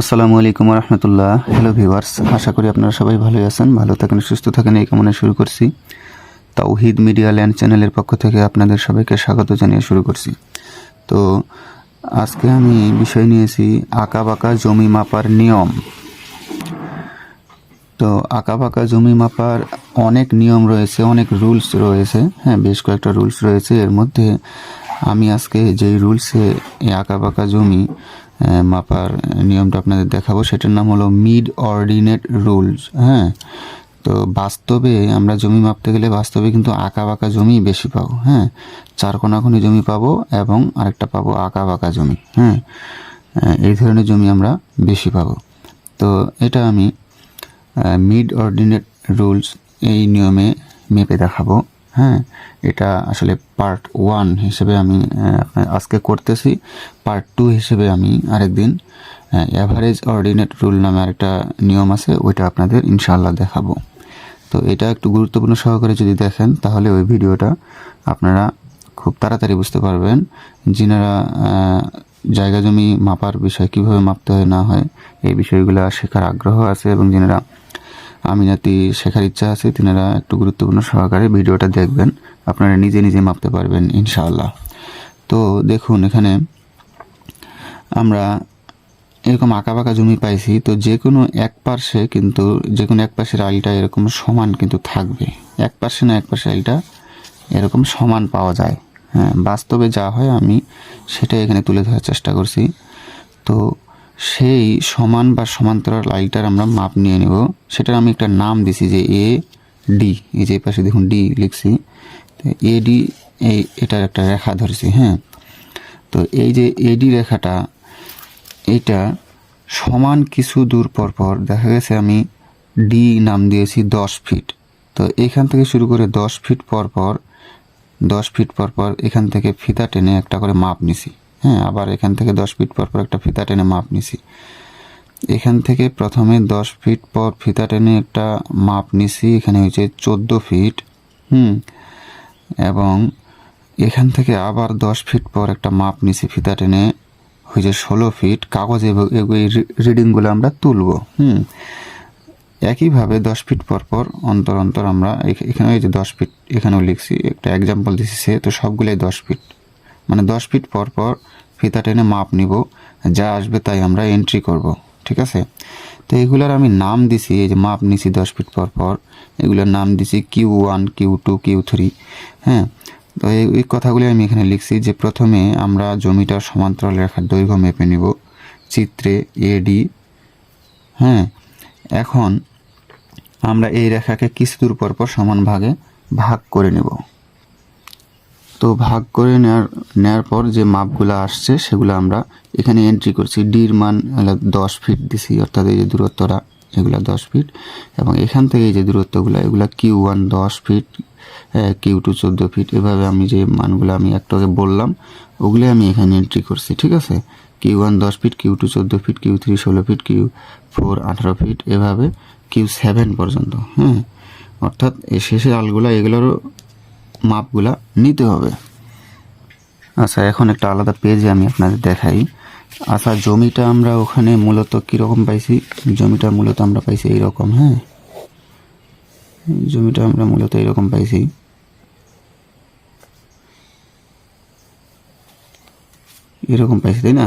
আসসালামু আলাইকুম রহমতুল্লাহ। Hello viewers, আশা করি আপনারা সবাই ভালোই আছেন, ভালো থাকেন, সুস্থ থাকেন এই কামনায় শুরু করছি। তাওহিদ মিডিয়া ল্যান্ড চ্যানেলের পক্ষ থেকে আপনাদের সবাইকে স্বাগত জানিয়ে শুরু করছি। তো আজকে আমি বিষয় নিয়েছি আঁকা বাঁকা জমি মাপার নিয়ম। তো আঁকা বাঁকা জমি মাপার অনেক নিয়ম রয়েছে, অনেক রুলস রয়েছে, হ্যাঁ বেশ কয়েকটা রুলস রয়েছে। এর মধ্যে আমি আজকে যেই রুলসে এই আঁকা বাঁকা জমি মাপার নিয়মটা আপনাদের দেখাবো সেটার নাম হলো মিড অর্ডিনেট রুলস। হ্যাঁ, তো বাস্তবে আমরা জমি মাপতে গেলে বাস্তবে কিন্তু আঁকা বাঁকা জমি বেশি পাবো। হ্যাঁ, চার কোনাকুনি জমি পাবো এবং আরেকটা পাবো আঁকা বাঁকা জমি। হ্যাঁ, এই ধরনের জমি আমরা বেশি পাবো। তো এটা আমি মিড অর্ডিনেট রুলস এই নিয়মে মেপে দেখাবো। হ্যাঁ, এটা আসলে পার্ট 1 হিসেবে আমি আজকে করতেছি। পার্ট 2 হিসেবে আমি আরেকদিন অ্যাভারেজ অর্ডিনেট রুল নামে আরেকটা নিয়ম আছে, ওইটা আপনাদের ইনশাআল্লাহ দেখাবো। তো এটা একটু গুরুত্বপূর্ণ সহকারে যদি দেখেন তাহলে ওই ভিডিওটা আপনারা খুব তাড়াতাড়ি বুঝতে পারবেন। যিনারা জায়গা জমি মাপার বিষয় কীভাবে মাপতে হয় না হয় এই বিষয়গুলো শেখার আগ্রহ আছে এবং যিনারা আমিনাতি শেখার ইচ্ছা আছে তিনারা একটু গুরুত্বপূর্ণ সহকারে ভিডিওটা দেখবেন, আপনারা নিজে নিজে মাপতে পারবেন ইনশাআল্লাহ। তো দেখুন, এখানে আমরা এরকম আঁকা বাঁকা জমি পাইছি। তো যে কোনো এক পার্শ্বে কিন্তু যে কোনো এক পাশের আইলটা এরকম সমান কিন্তু থাকবে, এক পার্শ্বে না এক পাশে আইলটা এরকম সমান পাওয়া যায়। হ্যাঁ, বাস্তবে যা হয় আমি সেটাই এখানে তুলে ধরার চেষ্টা করছি। তো সেই সমান বা সমান্তরাল আইলটার আমরা মাপ নিয়ে নেব। সেটার আমি একটা নাম দিছি যে এ ডি। এই যে পাশে দেখুন ডি লিখছি, এ ডি এটার একটা রেখা ধরছি। হ্যাঁ, তো এই যে এডি রেখাটা এইটা সমান কিছু দূর পর পর দেখা গেছে আমি ডি নাম দিয়েছি 10 ফিট। তো এখান থেকে শুরু করে 10 ফিট পর পর 10 ফিট পর পর এখান থেকে ফিতা টেনে একটা করে মাপ নিছি। হ্যাঁ, আবার এখান থেকে 10 ফিট পর পর একটা ফিতা টেনে মাপ নিছি। এখান থেকে প্রথমে 10 ফিট পর ফিতা টেনে একটা মাপ নিছি, এখানে হয়েছে 14 ফিট। এবং এখান থেকে আবার 10 ফিট পর একটা মাপ নিছি ফিতা টেনে, হয়েছে 16 ফিট। কাগজে এই রিডিংগুলো আমরা তুলব। একইভাবে 10 ফিট পর পর অন্তর অন্তর আমরা এখানে এই যে 10 ফিট এখানেও লিখছি, একটা এক্সাম্পল দিছি সে, তো সবগুলোই 10 ফিট, মানে 10 ফিট পর পর ফিতা টেনে মাপ নিব, যা আসবে তাই আমরা এন্ট্রি করব। ঠিক আছে, তো এগুলার আমি নাম দিছি, এই যে মাপ নিছি 10 ফিট পর পর, এগুলোর নাম দিছি Q1 Q2 Q3। হ্যাঁ, তো এই কথাগুলি আমি এখানে লিখছি যে প্রথমে আমরা জমিটার সমান্তরাল রেখার দৈর্ঘ্য মেপে নিব চিত্রে এডি। হ্যাঁ, এখন আমরা এই রেখাকে কিছু দূর পর পর সমান ভাগে ভাগ করে নেব। তো ভাগ করে নেওয়ার পর যে মাপগুলো আসছে সেগুলো আমরা এখানে এন্ট্রি করছি। ডির মান 10 ফিট দিছি, অর্থাৎ এই যে দূরত্বটা এগুলো 10 ফিট, এবং এখান থেকে এই যে দূরত্বগুলো এগুলো Q1 10 ফিট, Q2 14 ফিট। এভাবে আমি যে মানগুলো আমি একটু আগে বললাম ওগুলো আমি এখানে এন্ট্রি করছি। ঠিক আছে, Q1 10 fit, Q2 14 fit, Q3 16 fit, Q4 18 fit, এভাবে Q7 পর্যন্ত। হ্যাঁ, অর্থাৎ এই শেষের আলগুলা এগুলোরও মাপগুলা নিতে হবে। আচ্ছা, এখন একটা আলাদা পেজে আমি আপনাদের দেখাই। আচ্ছা, জমিটা আমরা ওখানে মূলত কীরকম পাইছি, জমিটা মূলত আমরা পাইছি এইরকম। হ্যাঁ, জমিটা আমরা মূলত এইরকম পাইছি, এরকম পাইছি, তাই না?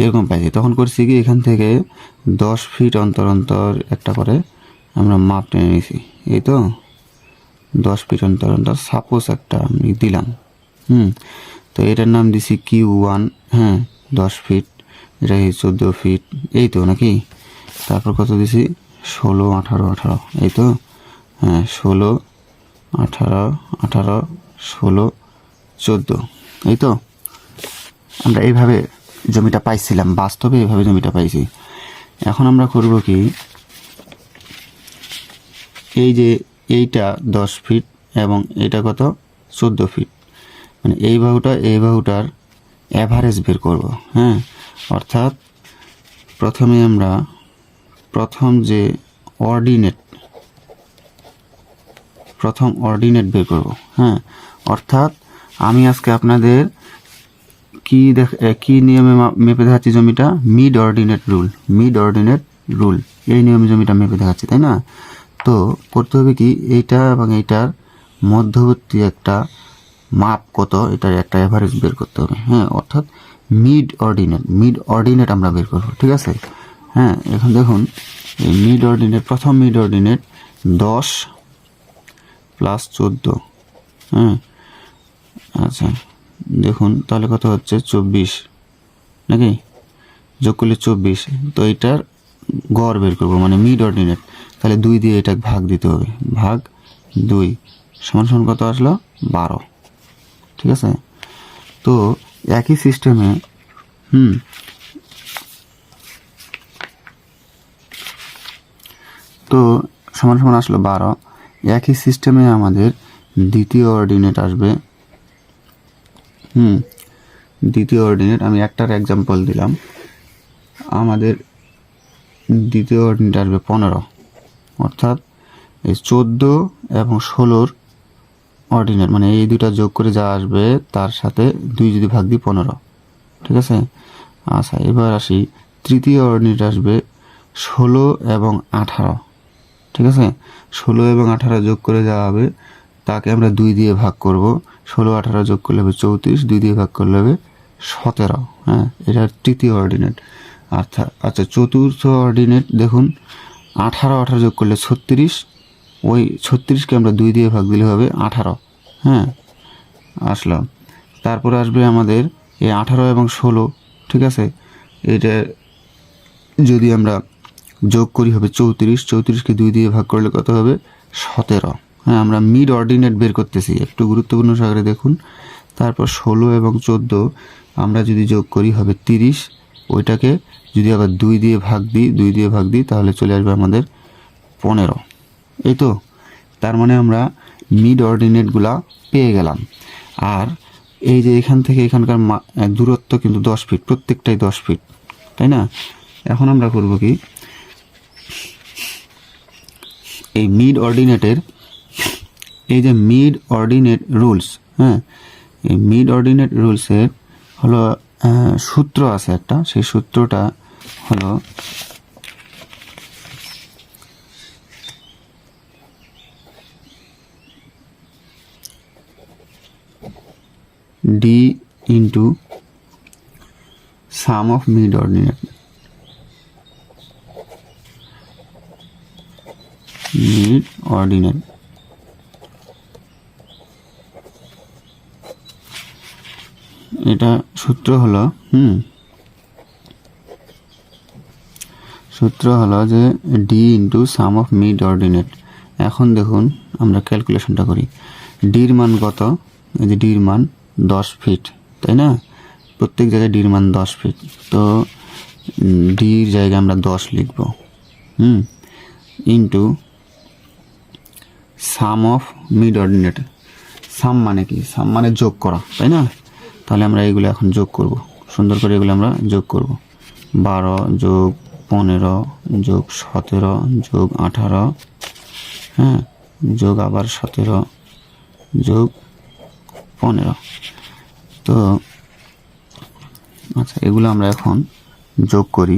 এরকম পাইছি। তখন করছি কি, এখান থেকে 10 ফিট অন্তর অন্তর একটা করে আমরা মাপ টেনে নিয়েছি। এই তো 10 ফিট অন্তর অন্তর সাপোজ একটা আমি দিলাম। তো এটার নাম দিছি Q1। হ্যাঁ, 10 ফিট, এটা 14 ফিট, এই তো নাকি? তারপর কত দিছি 16 18 18, এই তো। হ্যাঁ, 16 18 18 16 14, এই তো। আমরা এইভাবে জমিটা পাইছিলাম, বাস্তবে এইভাবে জমিটা পাইছি। এখন আমরা করব কি, এই যে এইটা 10 ফিট এবং এটা কত 14 ফিট, মানে এই বাহুটার অ্যাভারেজ বের করব। হ্যাঁ, অর্থাৎ প্রথমে আমরা প্রথম অর্ডিনেট বের করব। হ্যাঁ, অর্থাৎ আমি আজকে আপনাদের কি নিয়মে মেপে দেখাচ্ছি জমিটা? মিড অর্ডিনেট রুল, এই নিয়মে জমিটা মেপে দেখাচ্ছি, তাই না? তো করতে হবে কি, এইটা এবং এইটার মধ্যবর্তী একটা মাপ কত, এটার একটা অ্যাভারেজ বের করতে হবে। হ্যাঁ, অর্থাৎ মিড অর্ডিনেট আমরা বের করবো, ঠিক আছে? হ্যাঁ, এখন দেখুন এই প্রথম মিড অর্ডিনেট 10 প্লাস 14। হ্যাঁ, আচ্ছা দেখুন তাহলে কত হচ্ছে? 24 নাকি? যোগ করলে 24। তো এটার গড় বের করবো, মানে মিড অর্ডিনেট। তাহলে 2 দিয়ে এটা ভাগ দিতে হবে, ভাগ 2 সমান সমান কত আসলো? 12, ঠিক আছে? তো একই সিস্টেমে তো সমান সমান আসলো 12। একই সিস্টেমে আমাদের দ্বিতীয় অর্ডিনেট আসবে। দ্বিতীয় অর্ডিনেট আমি একটার এক্সাম্পল দিলাম। আমাদের দ্বিতীয় অর্ডিনেট আসবে 15, অর্থাৎ এই 14 এবং 16 অর্ডিনেট, মানে এই দুটা যোগ করে যা আসবে তার সাথে 2 যদি ভাগ দিই 15, ঠিক আছে? আচ্ছা, এবার আসি তৃতীয় অর্ডিনেট আসবে 16 এবং 18, ঠিক আছে? 16 এবং 18 যোগ করে যা হবে তাকে আমরা 2 দিয়ে ভাগ করব। 16 18 যোগ করলে হবে 34, 2 দিয়ে ভাগ করলে হবে 17। হ্যাঁ, এটা তৃতীয় অর্ডিনেট। আচ্ছা, চতুর্থ অর্ডিনেট দেখুন, 18 যোগ করলে 36, ওই 36কে আমরা 2 দিয়ে ভাগ দিলে হবে 18। হ্যাঁ, আসলো। তারপরে আসবে আমাদের এই 18 এবং 16, ঠিক আছে? এটা যদি আমরা যোগ করি হবে 34কে 2 দিয়ে ভাগ করলে কত হবে? 17। হ্যাঁ, আমরা মিড অর্ডিনেট বের করতেছি, একটু গুরুত্বপূর্ণ সহকারে দেখুন। তারপর 16 এবং 14 আমরা যদি যোগ করি হবে 30, ওইটাকে যদি আবার 2 দিয়ে ভাগ দিই তাহলে চলে আসবে আমাদের 15। এই তো, তার মানে আমরা মিড অর্ডিনেটগুলা পেয়ে গেলাম। আর এই যে এখান থেকে এখানকার দূরত্ব কিন্তু 10 ফিট, প্রত্যেকটাই 10 ফিট, তাই না? এখন আমরা করব কি, এই মিড অর্ডিনেটের এই যে মিড অর্ডিনেট রুলস, হ্যাঁ, এই মিড অর্ডিনেট রুলসের হলো সূত্র আছে একটা। সেই সূত্রটা হলো D into sum of mid ordinate. এটা সূত্র হলো যে D into sum of mid ordinate. এখন দেখুন আমরা ক্যালকুলেশনটা করি। ডির মান কত? এই যে ডির মান 10 ফিট, তাই না? প্রত্যেক জায়গায় ডির মান 10 ফিট। তো ডির জায়গায় আমরা 10 লিখব, into sum of mid ordinate. Sum মানে কি? সাম মানে যোগ করা, তাই না? তাহলে আমরা এগুলো এখন যোগ করব, সুন্দর করে এগুলো আমরা যোগ করব। 12 যোগ 15 যোগ 17 যোগ 18, হ্যাঁ, যোগ আবার 17 যোগ 15। তো আচ্ছা, এগুলো আমরা এখন যোগ করি।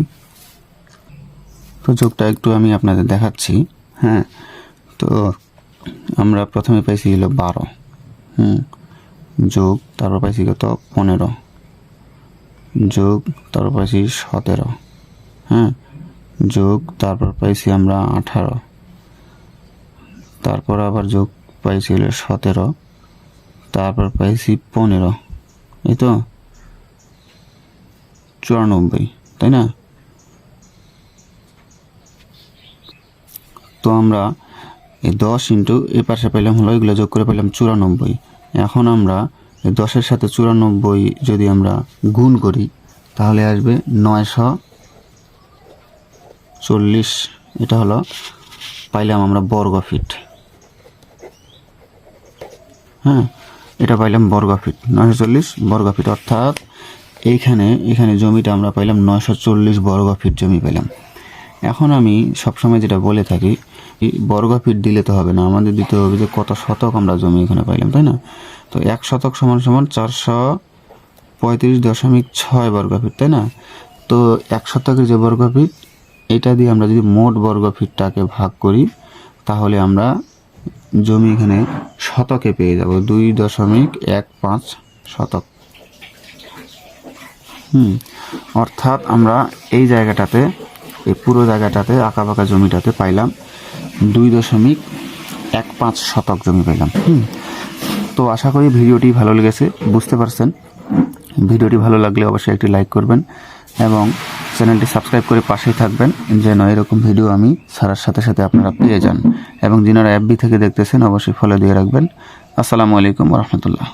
তো যোগটা একটু আমি আপনাদের দেখাচ্ছি। হ্যাঁ, তো আমরা প্রথমে পাইছি হলো 12, যোগ তারপর পাইছি কত? 15 যোগ তারপর পাইছি 17, হ্যাঁ, যোগ তারপর পাইছি আমরা 18, তারপর আবার যোগ পাইছি হলো 17, তারপর পাইছি 15, এই তো 94, তাই না? তো আমরা এই 10 ইন্টু এ পাশে পাইলাম হলো, এগুলো যোগ করে পাইলাম 94। এখন আমরা এই 10-এর সাথে 94 যদি আমরা গুণ করি তাহলে আসবে 940। এটা হলো পাইলাম আমরা বর্গ ফিট। হ্যাঁ, এটা পাইলাম বর্গ ফিট, 940 বর্গ ফিট। অর্থাৎ এখানে জমিটা আমরা পাইলাম 940 বর্গ ফিট জমি পাইলাম। এখন আমি সবসময় যেটা বলে থাকি, বর্গ ফিট দিলে তো হবে না, আমাদের দিতে হবে যে কত শতক আমরা জমি এখানে পাইলাম, তাই না? তো 1 শতক সমান সমান 35.6 বর্গফিট, তাই না? তো 1 শতকের যে বর্গফিট, এটা দিয়ে আমরা যদি মোট বর্গফিটটাকে ভাগ করি তাহলে আমরা জমি এখানে শতকে পেয়ে যাব 2.15 শতক। অর্থাৎ আমরা এই জায়গাটাতে, এই পুরো জায়গাটাতে আঁকাবাঁকা জমিটাতে পাইলাম 2.15 শতক জমি পাইলাম। তো আশা করি ভিডিওটি ভালো লেগেছে, বুঝতে পারছেন। ভিডিওটি ভালো লাগলে অবশ্যই একটি লাইক করবেন এবং চ্যানেলটি সাবস্ক্রাইব করে পাশেই থাকবেন, যেন এরকম ভিডিও আমি ছাড়ার সাথে সাথে আপনারা পেয়ে যান। এবং যিনারা এফবি থেকে দেখতেছেন অবশ্যই ফলো দিয়ে রাখবেন। আসসালামু আলাইকুম ওয়া রাহমাতুল্লাহ।